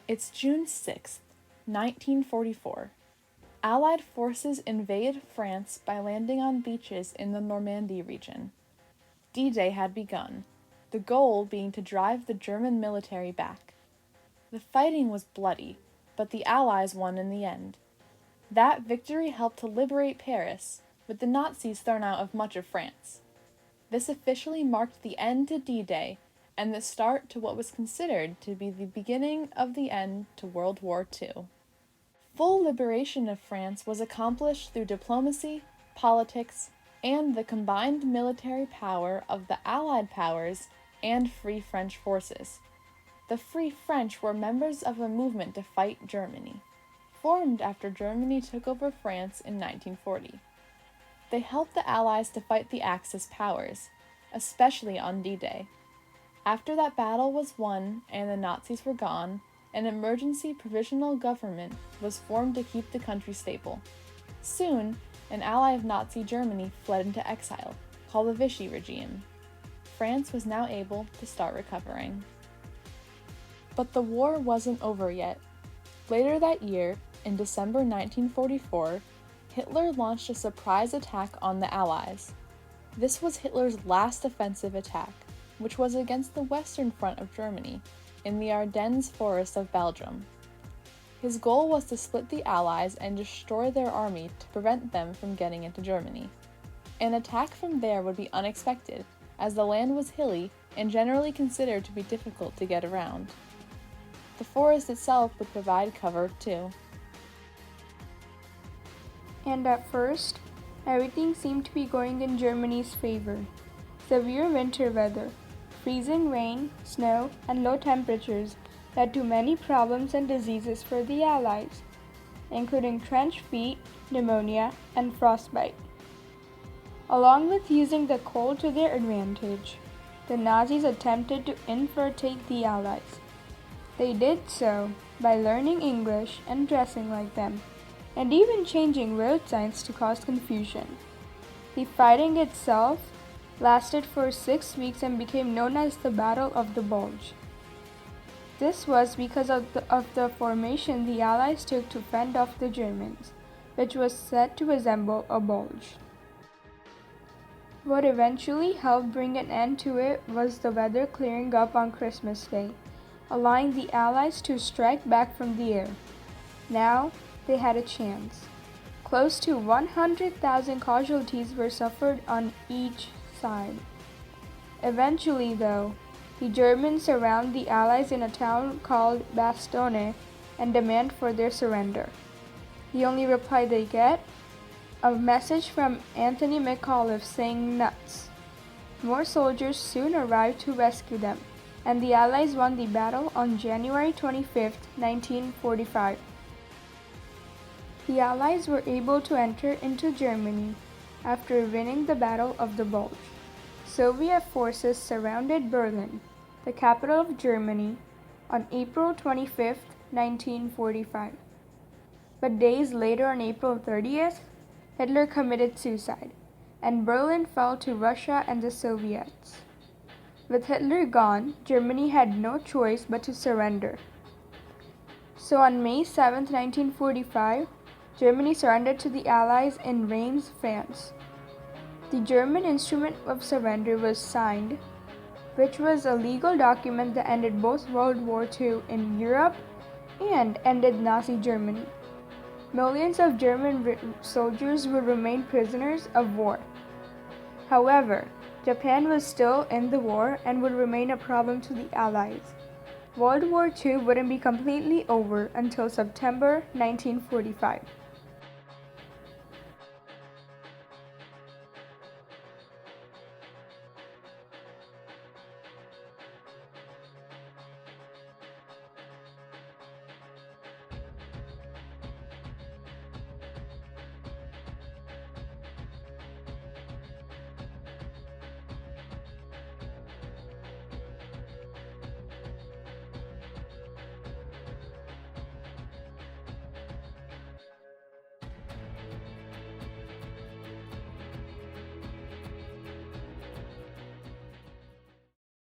It's June 6th, 1944. Allied forces invade France by landing on beaches in the Normandy region. D-Day had begun, the goal being to drive the German military back. The fighting was bloody, but the Allies won in the end. That victory helped to liberate Paris, with the Nazis thrown out of much of France. This officially marked the end to D-Day and the start to what was considered to be the beginning of the end to World War II. Full liberation of France was accomplished through diplomacy, politics, and the combined military power of the Allied powers and Free French forces. The Free French were members of a movement to fight Germany, formed after Germany took over France in 1940. They helped the Allies to fight the Axis powers, especially on D-Day. After that battle was won and the Nazis were gone, an emergency provisional government was formed to keep the country stable. Soon, an ally of Nazi Germany fled into exile, called the Vichy Regime. France was now able to start recovering. But the war wasn't over yet. Later that year, in December 1944, Hitler launched a surprise attack on the Allies. This was Hitler's last offensive attack, which was against the western front of Germany, in the Ardennes forest of Belgium. His goal was to split the Allies and destroy their army to prevent them from getting into Germany. An attack from there would be unexpected, as the land was hilly and generally considered to be difficult to get around. The forest itself would provide cover too. And at first, everything seemed to be going in Germany's favor. Severe winter weather, freezing rain, snow, and low temperatures led to many problems and diseases for the Allies, including trench feet, pneumonia, and frostbite. Along with using the cold to their advantage, the Nazis attempted to infiltrate the Allies. They did so by learning English and dressing like them, and even changing road signs to cause confusion. The fighting itself lasted for 6 weeks and became known as the Battle of the Bulge. This was because of the formation the Allies took to fend off the Germans, which was said to resemble a bulge. What eventually helped bring an end to it was the weather clearing up on Christmas Day, allowing the Allies to strike back from the air. Now they had a chance. Close to 100,000 casualties were suffered on each side. Eventually, though, the Germans surround the Allies in a town called Bastogne and demand for their surrender. The only reply they get? A message from Anthony McAuliffe saying nuts. More soldiers soon arrived to rescue them, and the Allies won the battle on January 25, 1945. The Allies were able to enter into Germany after winning the Battle of the Bulge. Soviet forces surrounded Berlin, the capital of Germany, on April 25, 1945. But days later, on April 30th, Hitler committed suicide, and Berlin fell to Russia and the Soviets. With Hitler gone, Germany had no choice but to surrender. So on May 7, 1945, Germany surrendered to the Allies in Reims, France. The German instrument of surrender was signed, which was a legal document that ended both World War II in Europe and ended Nazi Germany. Millions of German soldiers would remain prisoners of war. However, Japan was still in the war and would remain a problem to the Allies. World War II wouldn't be completely over until September 1945.